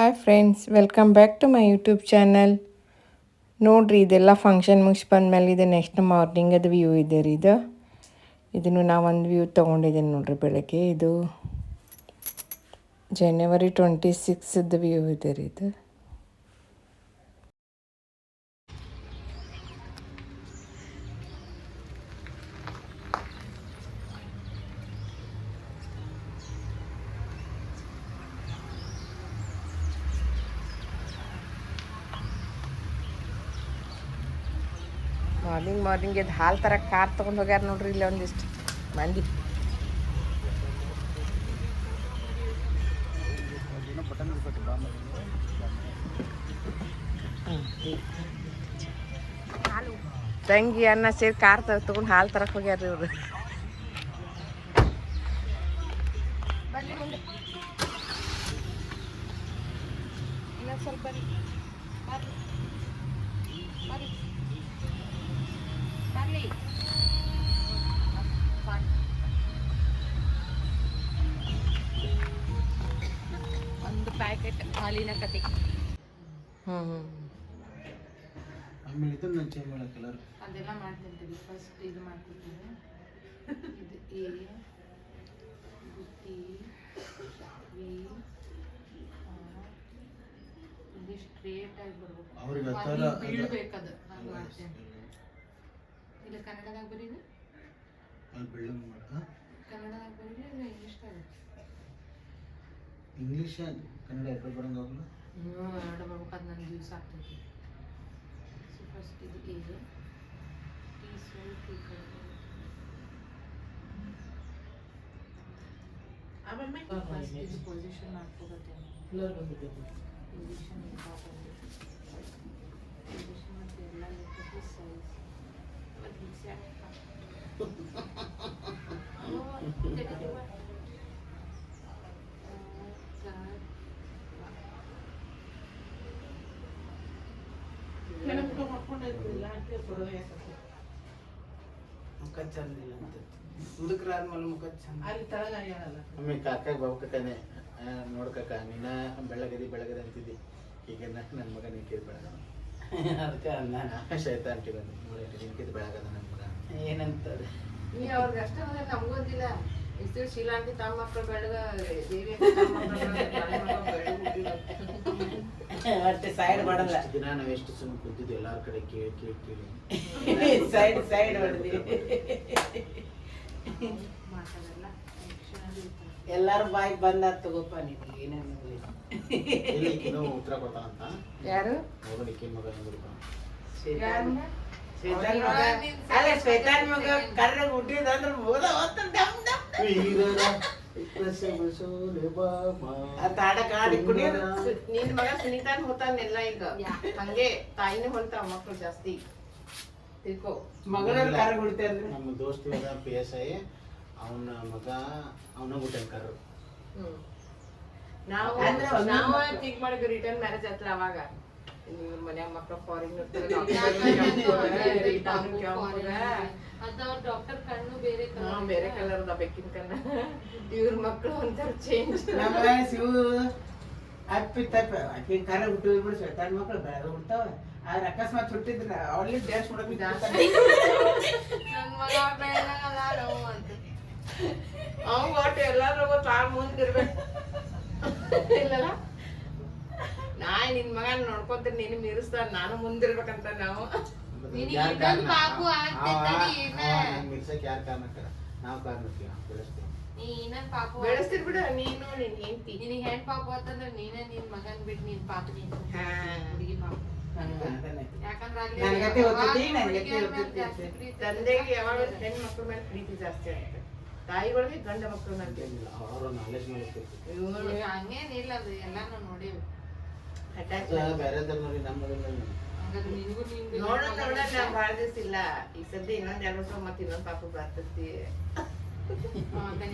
Hi friends, welcome back to my YouTube channel. ನೋಡಿರಿ, ಇದೆಲ್ಲ function ಮುಗಿಸಿ ಬಂದಮೇಲೆ ಇದು ನೆಕ್ಸ್ಟ್ ಮಾರ್ನಿಂಗದ ವ್ಯೂ ಇದೆ ರೀ. ಇದನ್ನು ನಾವೊಂದು ವ್ಯೂ ತೊಗೊಂಡಿದ್ದೀನಿ ನೋಡಿರಿ ಬೆಳಗ್ಗೆ. ಇದು ಜನವರಿ 26th ವ್ಯೂ ಇದೆ ರೀ ಇದು. ಮಾರ್ನಿಂಗ್ ಇದು ಹಾಲು ತರಕ್ಕೆ ಕಾರ್ ತೊಗೊಂಡು ಹೋಗ್ಯಾರ ನೋಡ್ರಿ ಇಲ್ಲಿ ಒಂದಿಷ್ಟು ಮಂದಿ. ತಂಗಿ ಅನ್ನ ಸೇರಿ ಕಾರ್ ತೊಗೊಂಡು ಹಾಲು ತರಕ್ಕೆ ಹೋಗ್ಯಾರ ಇವರು. ಸ್ವಲ್ಪ ಒಂದು ಪ್ಯಾಕೆಟ್ ಹಾಲಿನ ಕತೆ. ಆಮೇಲೆ ಇದನ್ನ ಚೇಂಜ್ ಮಾಡೋ ಕಲರ್ ಅದೆಲ್ಲ ಮಾಡ್ತಿರ್ತೀವಿ. ಫಸ್ಟ್ ಇದು ಮಾಡ್ತಿರ್ತೀವಿ. ಇದು ಇದು ಸ್ಟ್ರೇಟ್ ಆಗಿ ಬರ್ಬೇಕು. ಅವ್ರಿಗೆ ಬೀಳ್ಬೇಕದು. ಹಂಗೆ ಮಾಡ್ತೇನೆ. ಇಲ್ಲ ಕನ್ನಡದಾಗ ಬರೀದು ಕನ್ನಡದಾಗ ಬರೀ ಇಂಗ್ಲೀಷ್ದಾಗ ಇಂಗ್ಲೀಷ್ ಕನ್ನಡ ಎರಡು ಬರಂಗ ಆಗಲ್ಲ. ಎರಡು ಬರ್ಬೇಕು. ಅದು ನನಗೆ ಯೂಸ್ ಆಗ್ತೈತಿ. ಸೊ ಫಸ್ಟ್ ಇದು ಟೀ ಸ್ವಲ್ಪ ಫಸ್ಟ್ ಇದು ಪೊಸಿಷನ್ ಮಾಡ್ಕೋಬೇಕೇನು. Position important. ಪೊಸಿಷನ್ ಮತ್ತು ಎಲ್ಲ ಲೆಕ್ಕಕ್ಕೆ ಸೈಜ್ ಮತ್ತು ಮುಖ ಚಂದಿಲ್ಲ ಅಂತ ಹುಡುಕ್ರಾದ್ಮೇಲೆ ಮುಖ ಚಂದ ಅಲ್ಲಿ ತಳಗಾಗಲ್ಲ. ಆಮೇಲೆ ಕಾಕಾಗ ಬಾಬುಕನೆ ನೋಡ್ಕಕ್ಕ ನೀನ ಬೆಳಗದಿ ಅಂತಿದ್ದಿ. ಈಗ ನನ್ನ ಮಗ ನಿಂಕಿದ್ ಬೆಳಗ ಅದಕ್ಕೆ ನಾನು ಶೈತ ಅಂಟಿ ಬಂದು ನಿಂಕಿದ್ ಬೆಳಗದ ನನ್ನ ಮಗ ಏನಂತಾರೆ. ನೀ ಅವ್ರಿಗೆ ಅಷ್ಟೇ ಹೋದ್ರೆ ನಮ್ಗೊಂದಿಲ್ಲ. ಇಷ್ಟು ಶೀಲಾ ಅಂಟಿ ತಮ್ಮ ಮಕ್ಕಳು ಬೆಳಗ ದೇವಿ ಮತ್ತೆ ಸೈಡ್ ಮಾಡಲ್ಲ. ದಿನ ನಾವು ಎಷ್ಟು ಸುಮ್ಮನೆ ಕೂತಿದ್ವಿ ಎಲ್ಲಾರ ಕಡೆ ಕೇಳಿ ಸೈಡ್ ಹೊಡೆದ್ವಿ. ಎಲ್ಲಾರು ಬಾಯಿ ಬಂದ ತಗೋಪ್ಪ ನೀವು ಏನೇನು ಉತ್ತರ ಕೊಡ್ತಾನಂತ. ಯಾರು ಶ್ವೇತಾನ್ ಮಗ ಕರ್ರ ಹುಟ್ಟಿದಂದ್ರೆ ನಿನ್ ಮಗ ಸುನೀತಾನ್ ಹೋತಾನೆಲ್ಲ ಈಗ ಹಂಗೆ ತಾಯಿನೇ ಹೊಲ್ತಾವ ಮಕ್ಕಳು ಜಾಸ್ತಿ ತಿಳ್ಕೊ. ಮಗಳ ಕಾರ ಹೊಡಿತಾರೆ. ನಮ್ಮ ದೋಸ್ತ PSI ಅವನ ಮಗ ಅವನ ಹುಟ್ಟನ್ ಕರ್ರು. ನಾವು ಥಿಂಕ್ ಮಾಡಿದ್ವಿ ರಿಟರ್ನ್ ಮ್ಯಾರೇಜ್ ಆಯ್ತಲ್ಲ ಅವಾಗ. ಇವ್ರ ಮನ್ಯಾಗ ಮಕ್ಕಳು ಫಾರಿನ್ ಡಾಕ್ಟರ್ ಕಣ್ಣು ಬೇರೆ ಕಲರ್ ಅದ ಬೆಕ್ಕಿನ ಕಣ್ಣ. ಇವ್ರ ಮಕ್ಕಳು ಒಂಥರ ಚೇಂಜ್. ಶಿವು ಅಪ್ಪಿ ತಪ್ಪ ಆಕಿ ಕರ ಹುಟ್ಟಿದ್ರು ಶ್ವೇತಾನ್ ಮಕ್ಕಳು ಬೆಳಗ ಹುಡ್ತಾವ. ಆದ್ರೆ ಅಕಸ್ಮಾತ್ ಹುಟ್ಟಿದ್ರ ಅವ್ರಲ್ಲಿ ಡ್ಯಾನ್ಸ್ ಮಾಡೋದು ಅವ್ ಒಟ್ಟು ಎಲ್ಲಾರು ಮುಂದಿರ್ಬೇಕು ಇಲ್ಲಲ್ಲ. ನಿನ್ ಮಗ ನೋಡ್ಕೊಂತೀನಿ ನೀನು ಮೀರಿಸ್ತಾರ, ನಾನು ಮುಂದಿರ್ಬೇಕಂತ ನಾವು ಬೆಳೆಸ್ತೀರಿ ಬಿಡ. ನೀನು ನಿನ್ ಹೆಂಡ್ತಿ ನಿನಗೆ ಹೆಣ್ ಪಾಪು ಅಂತಂದ್ರೆ ನೀನೇ ನಿನ್ ಮಗನ್ ಬಿಟ್ಟು ನೀನ್ ಪಾಪ ಹುಡುಗಿ ಪಾಪ. ಯಾಕಂದ್ರೆ ತಂದೆಗೆ ಯಾವಾಗ ಹೆಣ್ ಮಕ್ಳ ಮೇಲೆ ಪ್ರೀತಿ ಜಾಸ್ತಿ ಆಗುತ್ತೆ. ತಾಯಿಗಳಿಗೆ ಗಂಡ ಮಕ್ಕಳ ಮೇಲೆ ಹಂಗೇನಿಲ್ಲ. ಅದು ಎಲ್ಲಾನು ನೋಡೇವಿ. ನೋಡೋಣ ಬಾಳ ದಿವಸ ಇಲ್ಲ. ಈ ಸದ್ಯ ಇನ್ನೊಂದ್ 2 ವರ್ಷ ಮತ್ತೆ ಇನ್ನೊಂದ್ ಪಾಪ ಬರ್ತೈತಿ.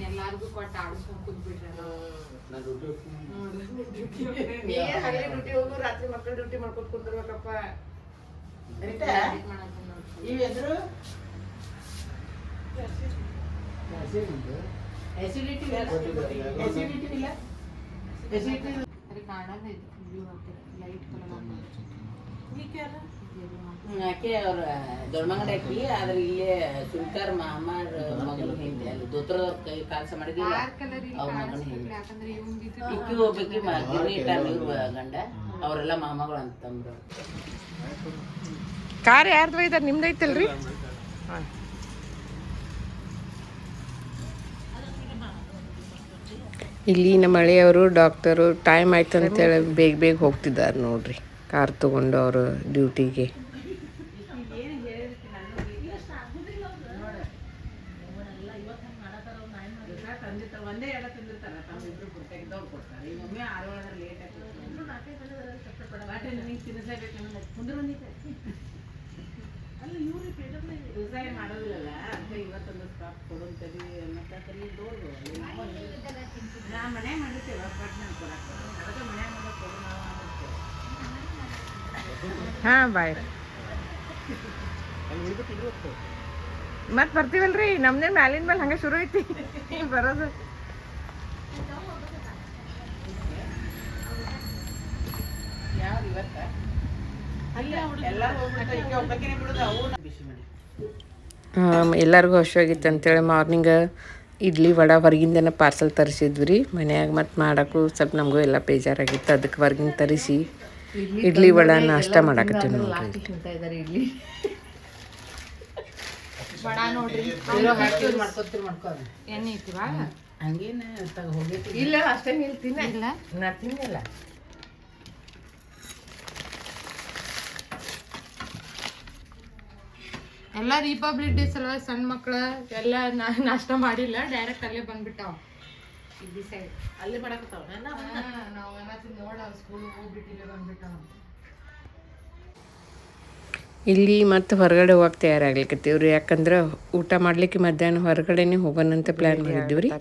ಎಲ್ಲಾರ್ಗು ಕೊಟ್ಟು ಆಡಿಸ್ಕೊಂಡ್ ಕೂತ್ಬಿಟ್ರೆ ಹಳ್ಳಿ ಡ್ಯೂಟಿ ಹೋಗು, ರಾತ್ರಿ ಮಕ್ಕಳು ಡ್ಯೂಟಿ ಮಾಡ್ಕೊತ ಕುಂದಿರ್ಬೇಕಪ್ಪ. ಇವೆದ್ರು ಎಸಿಡಿಟಿ ಇಲ್ಲ. ಆಕೆ ಅವ್ರ ದೊಡ್ಡಮಂಗಡಿ ಹಾಕಿ ಆದ್ರೆ ಇಲ್ಲೇ ಸುಲ್ತಾರ್ ಮಾಮಾರ್ ಮಗಳು ಹಿಂದೆ ಅಲ್ಲಿ ದೋತ್ರದವ್ರ ಕೈ ಕಾಲ್ಸ ಮಾಡಿದಿಲ್ಲ ಅವ್ರ ಮಗನ ಹಿಂದೆ ಇಕ್ಕಿ ಹೋಗ್ಬೇಕಿ ಗಿರಣಿ ಇಟ್ಟಾರ ಇವ್ರ ಗಂಡ ಅವರೆಲ್ಲ ಮಾಮಗಳು ಅಂತಂದ್ರು. ಕಾರ್ ಯಾರ್ದು ಒಯ್ದಾರ ನಿಮ್ದು ಐತಲ್ರಿ? ಹಾಂ ಇಲ್ಲಿ ನಮ್ಮ ಹಳೆಯವರು ಡಾಕ್ಟರು ಟೈಮ್ ಆಯ್ತು ಅಂತೇಳಿ ಬೇಗ ಬೇಗ ಹೋಗ್ತಿದ್ದಾರೆ ನೋಡ್ರಿ, ಕಾರ್ ತೊಗೊಂಡು ಅವರು ಡ್ಯೂಟಿಗೆ. ಒಂದೇ ಎಡ ತಿಂದಿರ್ತಾರ ತಮ್ಮಿಬ್ರು ತೆಗೆದವ್ರು ಕೊಡ್ತಾರೆ. ಈಗ ಒಮ್ಮೆ 6 ಒಳಗೆ ಲೇಟ್ ಅಲ್ಲ ಇವ್ರು ವ್ಯವಸಾಯ ಮಾಡೋದಿಲ್ಲಲ್ಲ ಅಂತ ಇವತ್ತೊಂದು ಸ್ಟಾಪ್ ಕೊಡೋಂತರಿ ಅನ್ನೋಕ್ಕಲ್ಲಿ ದೋರು ನಾ ಮನೆ ಮಾಡಿರ್ತೇವೆ ಪಟ್ನ ಕೊಡಕ್ಕೆ ಅದಕ್ಕೆ ಮನೆ ಮಾಡೋದು ಕೊಡು ನಾವು ಮಾಡಿರ್ತೇವೆ. ಹಾಂ ಬಾಯ್ ಮತ್ತೆ ಬರ್ತೀವಲ್ರಿ, ನಮ್ದೇ ಮ್ಯಾಲಿನ ಮೇಲೆ ಹಂಗೆ ಶುರು ಐತಿ ಬರೋದು. ಯಾವ್ದು ಇವತ್ತ ಎಲ್ಲರಿಗೂ ಹಸಿವಾಗಿತ್ತು ಅಂತೇಳಿ ಮಾರ್ನಿಂಗ್ ಇಡ್ಲಿ ವಡೆ ಹೊರಗಿಂದನೇ ಪಾರ್ಸಲ್ ತರಿಸಿದ್ವಿ ರೀ. ಮನ್ಯಾಗ ಮತ್ತು ಮಾಡೋಕ್ಕೂ ಸ್ವಲ್ಪ ನಮಗೂ ಎಲ್ಲ ಬೇಜಾರಾಗಿತ್ತು, ಅದಕ್ಕೆ ಹೊರಗಿನ ತರಿಸಿ ಇಡ್ಲಿ ವಡೆ ನಾಷ್ಟ ಮಾಡಾಕತ್ತೀವಿ ನೋಡ್ರಿ. ಇಡ್ಲಿ ಹಂಗೇನು ಹೋಗೈತಿ ಇಲ್ಲ ಅಷ್ಟೇ ತಿನ್ನ ನಾ ತಿನ್ನಿಲ್ಲ. ಎಲ್ಲ ರಿಪಬ್ಲಿಕ್ ಡೇ ಸಲ ಸಣ್ಣ ಮಕ್ಳು ಎಲ್ಲ ನಾಷ್ಟ ಮಾಡಿಲ್ಲ, ಡೈರೆಕ್ಟ್ ಅಲ್ಲೇ ಬಂದ್ಬಿಟ್ಟಾವ ಇಲ್ಲಿ ಸೈಡ್. ಅಲ್ಲೇ ಮಾಡಕತ್ತಾವ ನಾವು ನೋಡ ಸ್ಕೂಲ್ ಹೋಗ್ಬಿಟ್ಟು ಇಲ್ಲೇ ಬಂದ್ಬಿಟ್ಟಾವ. ಇಲ್ಲಿ ಮತ್ತು ಹೊರಗಡೆ ಹೋಗಕ್ಕೆ ತಯಾರಾಗ್ಲಿಕ್ಕತ್ತೀವ್ರಿ, ಯಾಕಂದ್ರೆ ಊಟ ಮಾಡ್ಲಿಕ್ಕೆ ಮಧ್ಯಾಹ್ನ ಹೊರಗಡೆನೇ ಹೋಗೋಣಂತ ಪ್ಲ್ಯಾನ್ ಮಾಡಿದ್ದೀವಿ ರೀ.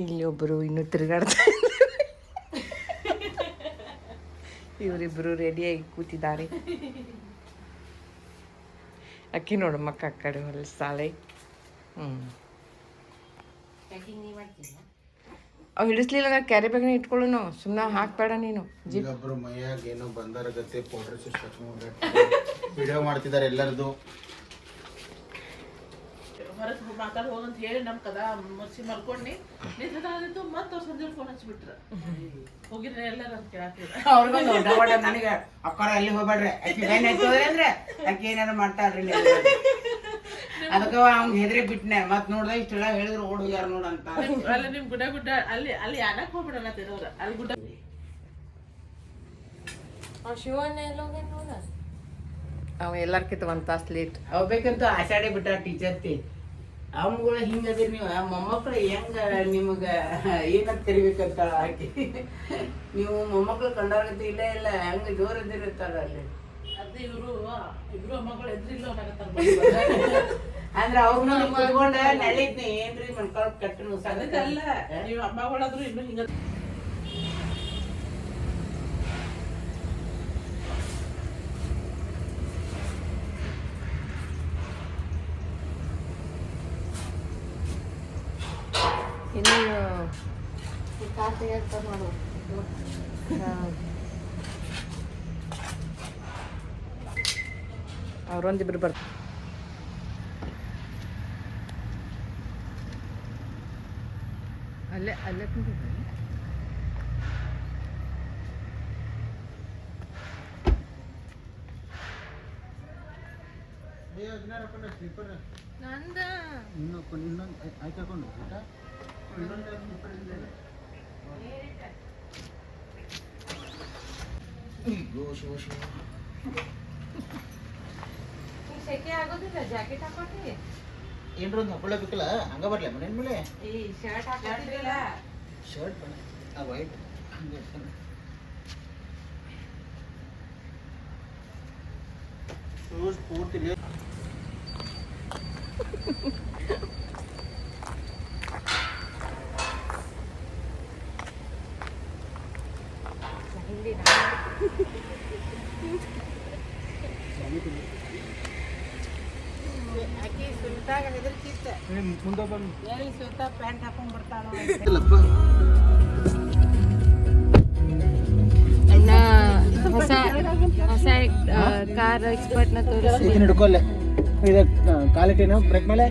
ಇಲ್ಲಿ ಒಬ್ಬರು ಇನ್ನೂ ತಿರುಗಾಡ್ತಾ ಇವರಿಬ್ಬರು ರೆಡಿಯಾಗಿ ಕೂತಿದ್ದಾರೆ. ಅಕ್ಕಿ ನೋಡು ಮಕ್ಕ ಆ ಕಡೆ ಹೊಲಸಾಲೆ. ಅವು ಹಿಡಿಸ್ಲಿಲ್ಲ, ಕ್ಯಾರಿ ಬ್ಯಾಗ್ನ ಇಟ್ಕೊಳ್ಳು, ನಾವು ಸುಮ್ಮನೆ ಹಾಕ್ಬೇಡ ನೀನು. ಒಬ್ಬರು ಮೈಯಾಗ ಏನೋ ಬಂದರ ಗತೆ ಪೌಡರ್ ವಿಡಿಯೋ ಮಾಡ್ತಿದ್ದಾರೆ ಎಲ್ಲರದು. ಹೊರಗೆ ಮಾತಾಡಿ ಹೋಗಂತ ಹೇಳಿ ನಮ್ಮ ಕದ ಮುಚ್ಚಿ ಮಲ್ಕೊಂಡು ನಿಂತು ಮತ್ತೆ ಅವ್ರು ಸಂಜೆ ಫೋನ್ ಹಚ್ಚಿಬಿಟ್ರು. ಹೋಗಿದ್ರೆ ಎಲ್ಲರೂ ಅಂತ ಕೇಳಾಕ್ತಿದ್ರು. ಅವ್ರಿಗೊಂದು ನನಗೆ ಅಕ್ಕರ ಅಲ್ಲಿ ಹೋಗ್ಬೇಡ್ರಿ, ಆಕೆ ಏನಾಯ್ತು ಅಂದ್ರೆ ಆಕೆ ಏನಾರು ಮಾಡ್ತಾಳ್ರಿ ಅದಕ್ಕೆ ಅವ್ನು ಹೆದ್ರಿ ಬಿಟ್ನೆ. ಮತ್ ನೋಡ್ದ ಇಷ್ಟೆಲ್ಲ ಹೇಳಿದ್ರು ಓಡ್ ಹೋಗ್ಯಾರ ನೋಡಂತ. ಅಲ್ಲಿ ನಿಮ್ ಗುಡ್ಡ ಗುಡ್ಡ ಅಲ್ಲಿ ಯಾನಕ್ ಹೋಗ್ಬಿಡೋಣ ತಿರೋರು ಅಲ್ಲಿ ಗುಡ್ಡ. ಅವ ಎಲ್ಲರ್ಕಿಂತ 1 ತಾಸು ಲೇಟ್. ಹೋಗ್ಬೇಕಂತ ಆಷಾಢೆ ಬಿಟ್ಟ ಟೀಚರ್ತಿ. ಅವ್ಗಳು ಹಿಂಗದಿರಿ ನೀವು ಮೊಮ್ಮಕ್ಳು ಹೆಂಗ ನಿಮಗ ಏನಂತ ತೆರಿಬೇಕಂತ ಹಾಕಿ ನೀವು ಮೊಮ್ಮಕ್ಳು ಕಂಡಾಗತ್ತೆ ಇಲ್ಲ ಇಲ್ಲ ಹೆಂಗ ಜೋರ್ ಇದ್ದಿರ್ತಾರ ಅಲ್ಲಿ. ಅದೇ ಇಬ್ರು ಮಕ್ಕಳು ಎದ್ರಿಲ್ಲ ಅಂದ್ರೆ ಅವ್ರನ್ನ ಕುತ್ಕೊಂಡ ನಳಿದ್ನಿ ಏನ್ರಿ ಮಣ್ಕೊಳಕ್ ಕಟ್ಟನು ಅದಕ್ಕಲ್ಲ ನೀವು ಅಮ್ಮಗಳಾದ್ರು ಇನ್ನು ಹಿಂಗ ಇನ್ನು ಕಾರ್ತಿಗೆ ಮಾಡು. ಅವ್ರೊಂದಿಬ್ರು ಬರ್ತಾರೆ. ಅಲ್ಲೇ ಕುಂತಿದ್ದಾರೆ. ನಂದ ಇನ್ನೊಂದು ಹಾಕೊಂಡು ಸೆಕೆ ಆಗೋದಿಲ್ಲ, ಜಾಕೆಟ್ ಹಾಕೋತಿ. ಏನ್ರ ಒಂದು ಹಾಕೊಳ್ಳಬೇಕಲ್ಲ, ಹಂಗ ಬರ್ಲಿ ಮನೇನ್ ಮೇಲೆ ಈ ಶರ್ಟ್ ಹಾಕಿಲ್ಲ, ಶರ್ಟ್ ಬಣ್ಣ ಆ ವೈಟ್ ಹಂಗೆ ಶೂಸ್ ಪೂರ್ತಿ ಅಕ್ಕಿ ಸುಲ್ತಾಗ ಹೆದರ್ಕಿತ್ತ ಮುಂದೆ ಬಂದು ಎಲ್ಲಿ ಸ್ವತಃ ಪ್ಯಾಂಟ್ ಹಾಕೊಂಡ್ ಬರ್ತಾಳ ಅಣ್ಣ ಹೊಸ ಹೊಸ ಕಾರ್ ಎಕ್ಸ್ಪರ್ಟ್ನ ತೋರಿಸಿ ಇದನ್ನ ಹಿಡ್ಕೊಲ್ಲೆ ಇದು ಕ್ವಾಲಿಟಿನ ಬ್ರೇಕ್ ಮೇಲೆ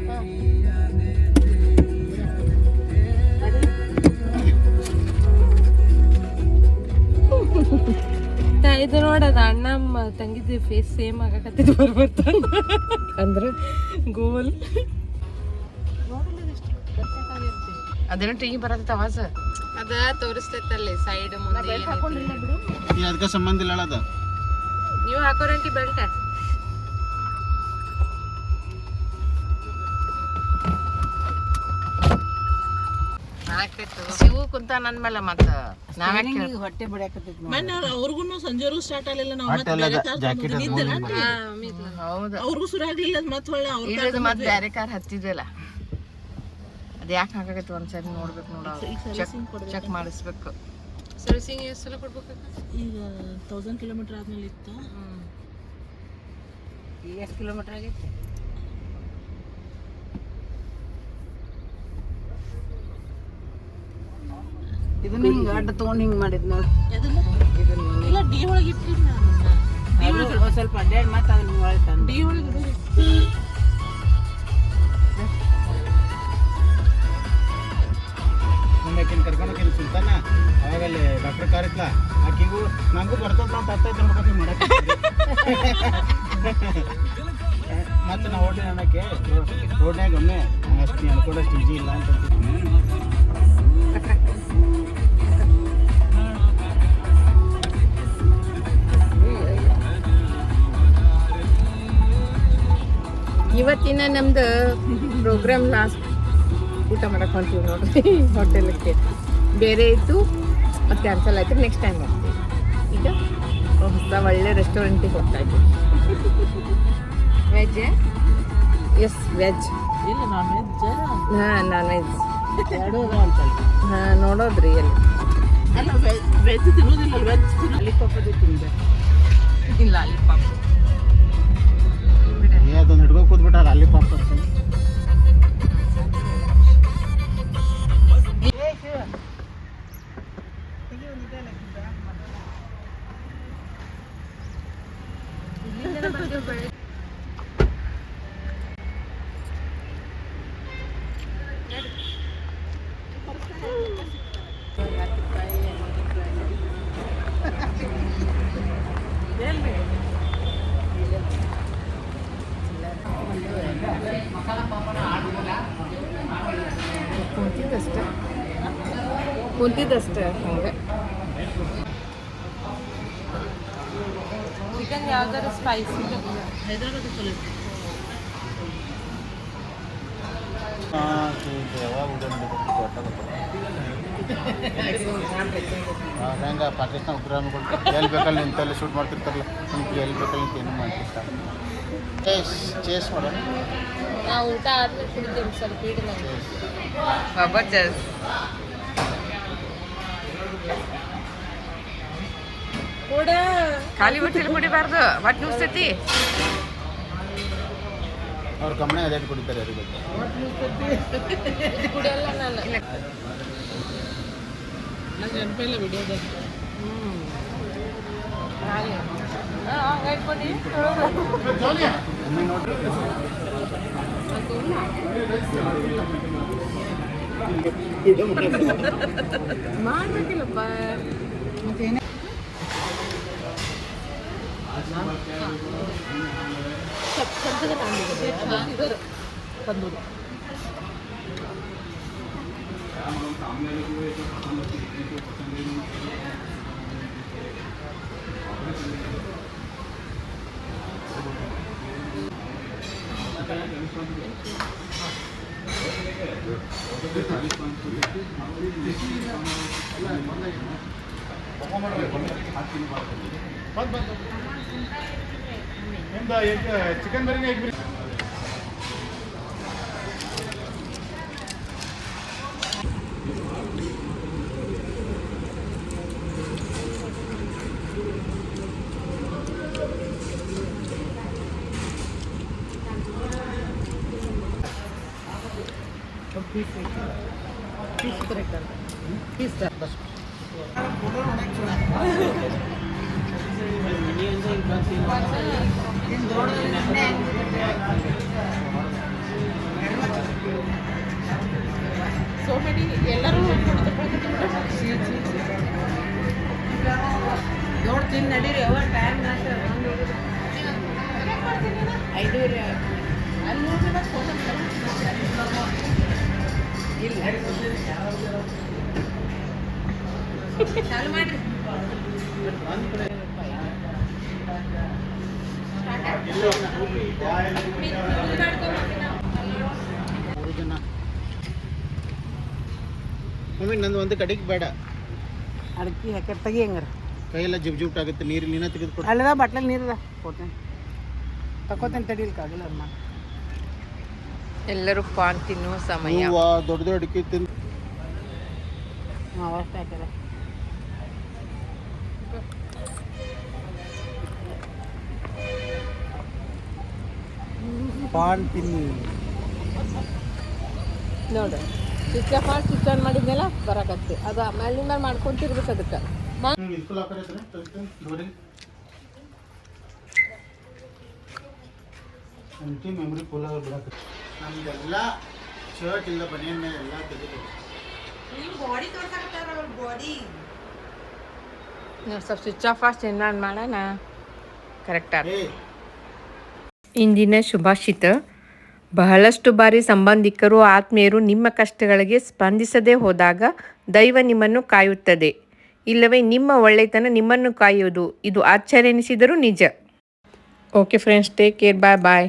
ಇದು ನೋಡದ ಅಣ್ಣ ತಂಗಿದ ಫೇಸ್ ಸೇಮ್ ಆಗಕತ್ತಿದ್ದು ಬರ್ತಾನ ಅಂದ್ರೆ ಗೋಲ್ ಅದೇನೋ ಟಿವಿ ಬರತ್ತ ಆವಾಜ ಅದ ತೋರಿಸ್ತೈತಲ್ಲಿ ಸೈಡ್ ಮುಂದೆ ಅದಕ್ಕೆ ಸಂಬಂಧ ಇಲ್ಲ ಅದ ನೀವು ಹಾಕೋರಂಟಿ ಬೆಲ್ಟ್ ಶಿವು ಕುಂತ ನನ್ಮೇಲೆ ಮತ್ತ ಹೊಟ್ಟೆ ಬಿಡಾಕತ್ತೈತಿ ಅವ್ರಿಗೂ ಸಂಜೆವರೆಗೂ ಸ್ಟಾರ್ಟ್ ಆಗಲಿಲ್ಲ ನಾವು ಜಾಕೆಟ್ ಹೌದು ಅವ್ರಿಗೂ ಶುರು ಆಗ್ಲಿಲ್ಲ ಮತ್ತೆ ಹೊಳ್ಳೆ ಇಲ್ಲದ ಮತ್ತೆ ಬೇರೆ ಕಾರ್ ಹತ್ತಿದಲ್ಲ ಅದು ಯಾಕೆ ಹಾಕಾಗತ್ತೆ ಒಂದ್ಸರಿ ನೋಡ್ಬೇಕು ನೋಡ ಚೆಕ್ ಮಾಡಿಸ್ಬೇಕು ಸರ್ವಿಸಿಂಗ್ ಎಷ್ಟು ಸಲ ಕೊಡ್ಬೇಕು ಈಗ 1000 ಕಿಲೋಮೀಟರ್ ಆದ್ಮೇಲೆ ಇತ್ತು ಈಗ ಎಷ್ಟು ಕಿಲೋಮೀಟರ್ ಆಗೈತಿ ಇದನ್ನ ಹಿಂಗ ಅಡ್ಡ ತಗೊಂಡ್ ಹಿಂಗ್ ಮಾಡಿದ್ ನೋಡಿ ಇಲ್ಲ ಡಿ ಒಳಗೆ ಇಟ್ಟಿಲ್ಲ ನಾನು ಸ್ವಲ್ಪ ಅಡ್ಡಾಡಿ ಮತ್ತೆ ಅದನ್ನ ಒಳಗೆ ತಂದು ಡಿ ಒಳಗೆ ಆಕಿನ ಕರ್ಕೊಂಡೋಗಿ ಸುಲ್ತಾನ ಅವಾಗಲ್ಲಿ ಡಾಕ್ಟರ್ ಕಾರ್ ಇತ್ಲ ಆಕಿಗೂ ನಂಗೂ ಬರ್ತದ ನಾವು ತರ್ತೈತೆ ನೋಡ್ಕೊಂಡು ಮಾಡಕ್ಕೆ ಮತ್ತೆ ನಾವು ಓಡಿ ಅನ್ನಕ್ಕೆ ರೋಡ್ನಾಗ ಒಮ್ಮೆ ಅಷ್ಟು ಅನ್ಕೊಂಡಷ್ಟು ಈಜಿ ಇಲ್ಲ ಅಂತ ಇವತ್ತಿನ ನಮ್ದು ಪ್ರೋಗ್ರಾಮ್ ಲಾಸ್ಟ್ ಊಟ ಮಾಡಕ್ಕೆ ಹೊಂತೀವಿ ನೋಡ್ರಿ ಹೋಟೆಲಕ್ಕೆ ಬೇರೆ ಇತ್ತು ಮತ್ತು ಕ್ಯಾನ್ಸಲ್ ಆಯ್ತು ನೆಕ್ಸ್ಟ್ ಟೈಮ್ ಹೋಗ್ತೀವಿ ಈಗ ಹೊಸ ಒಳ್ಳೆ ರೆಸ್ಟೋರೆಂಟಿಗೆ ಹೋಗ್ತಾ ಇದ್ದೀವಿ ವೆಜ್ ಎಸ್ ವೆಜ್ ಇಲ್ಲ ನಾನ್ ವೆಜ್ ಹಾಂ ನಾನ್ ವೆಜ್ ಎರಡೂ ಅಂತಲ್ಲ ಹಾಂ ನೋಡೋದ್ರಿ ಎಲ್ಲಿ ಅಲ್ಲ ವೆಜ್ ತಿನ್ನೋದಿಲ್ಲ ವೆಜ್ ಅಲ್ಲಿ ಪಪ್ಪದು ತಿಂದೆ ಇಲ್ಲ ಅಲ್ಲಿ ಪಾಪ ಅದೊಂದು ಹಿಡ್ಕೊ ಕೂತ್ಬಿಟ್ಟಾರ ಅಲ್ಲಿ ಪಾಪ ಕುಂತಿದ್ದಷ್ಟೇ ಹಂಗೆ ಚಿಕನ್ ಯಾವ್ದಾರು ಸ್ಪೈಸಿ ಹೈದರಾಬಾದ್ ಚಲೋ ಹೆಂಗ ಪಾಕಿಸ್ತಾನ ಉಗ್ರಗಳು ಎಲ್ಲಿ ಬೇಕಲ್ಲಿ ನಿಂತಲ್ಲಿ ಶೂಟ್ ಮಾಡ್ತಿರ್ತಾರಲ್ಲ ನಿಮ್ಗೆ ಎಲ್ಲಿ ಬೇಕಲ್ಲಿ ನಿಂತು ಏನು ಮಾಡ್ತಿರ್ತಾರೆ ಚೇಸ್ ಮಾಡೋಣ ನಾವು ಊಟ ಆದ್ಮೇಲೆ ಕುಡಿತೀವಿ ಸ್ವಲ್ಪ ಇಡಿ ನಂಗೆ ಕೂಡ ಖಾಲಿ ಹೊಟ್ಟೆಲಿ ಕುಡಿಬಾರ್ದು ಹೊಟ್ಟೆ ನುಸ್ತೈತಿ ಅವ್ರ ಗಮನ ಅದೇ ಕುಡಿತಾರೆ ಯಾರಿಗೆ ಕುಡಿಯಲ್ಲ ನಾನು ನಂಗೆ ನೆನಪಿಲ್ಲ ವಿಡಿಯೋದಾಗ ಇಟ್ಕೊಂಡು ಒಮ್ಮೆ ನೋಡ್ರಿ ಮಾಡ್ಬೇಕಿಲ್ಲಪ್ಪ tandoor chicken biryani piece correct ಅಂತ ಪೀಸ್ ಸೊ ಮೆನಿ ಎಲ್ಲರೂ ನೋಡ್ತೀನಿ ನಡೀರಿ ಅವ ಟೈಮ್ ಐದೂವರೆ ಅಲ್ಲಿ ನೋಡಿದ್ರೆ ಇಲ್ಲ ಚಾಲು ಮಾಡ್ರಿ ಮೂರು ಜನ ಮಮ್ಮಿ ನಂದು ಒಂದು ಕಡೆಗೆ ಬೇಡ ಅಡಕಿ ಹಾಕಿ ತೆಗಿ ಹಂಗಾರ ಕೈಯೆಲ್ಲ ಜಿಬ್ ಆಗುತ್ತೆ ನೀರು ನೀನ ತೆಗೆದುಕೊಡು ಅಲ್ಲದ ಬಟ್ಲಲ್ಲಿ ನೀರದ ಕೊಡ್ತೇನೆ ತಕೋತೇನೆ ತಡೀಲಿಕ್ಕಾಗಿಲ್ಲ ಅಮ್ಮ ಎಲ್ಲರೂ ಪಾನ್ ತಿನ್ನುವ ಸಮಯ. ಹೂವ ದೊಡ್ಡ ದೊಡ್ಡ ಅಡಿಕೆ ತಿಂದು ಅಷ್ಟೇ ಹಾಕಿದೆ ಪಾನ್ ತಿನ್ನಿ ನೋಡು ಸ್ವಿಚ್ ಆಫ್ ಮಾಡಿ ಸ್ವಿಚ್ ಆನ್ ಮಾಡಿದ್ನೆಲ್ಲ ಬರಕತ್ತೆ ಅದು ಮೇಲಿನ ಮೇಲೆ ಮಾಡ್ಕೊಂತಿರ್ಬೇಕು ಅದಕ್ಕೆ ಫುಲ್ ಹಾಕಿ ಅಂಟಿ ಮೆಮೊರಿ ಫುಲ್ ಆಗಿ ಬಿಡಕ್ಕೆ ನಮ್ದೆಲ್ಲ ಶರ್ಟ್ ಇಲ್ಲ ಬನಿಯನ್ ಮೇಲೆ ಎಲ್ಲ ತೆಗೆದು ಸ್ವಲ್ಪ ಸ್ವಿಚ್ ಆಫ್ ಮಾಡಿ ಚೇಂಜ್ ಮಾಡೋಣ ಕರೆಕ್ಟ್ ಆಗ. ಇಂದಿನ ಶುಭಾಷಿತ: ಬಹಳಷ್ಟು ಬಾರಿ ಸಂಬಂಧಿಕರು ಆತ್ಮೀಯರು ನಿಮ್ಮ ಕಷ್ಟಗಳಿಗೆ ಸ್ಪಂದಿಸದೇ ಹೋದಾಗ ದೈವ ನಿಮ್ಮನ್ನು ಕಾಯುತ್ತದೆ, ಇಲ್ಲವೇ ನಿಮ್ಮ ಒಳ್ಳೆತನ ನಿಮ್ಮನ್ನು ಕಾಯುವುದು. ಇದು ಆಶ್ಚರ್ಯ ಎನಿಸಿದರೂ ನಿಜ. ಓಕೆ ಫ್ರೆಂಡ್ಸ್, ಟೇಕ್ ಕೇರ್, ಬಾಯ್ ಬಾಯ್.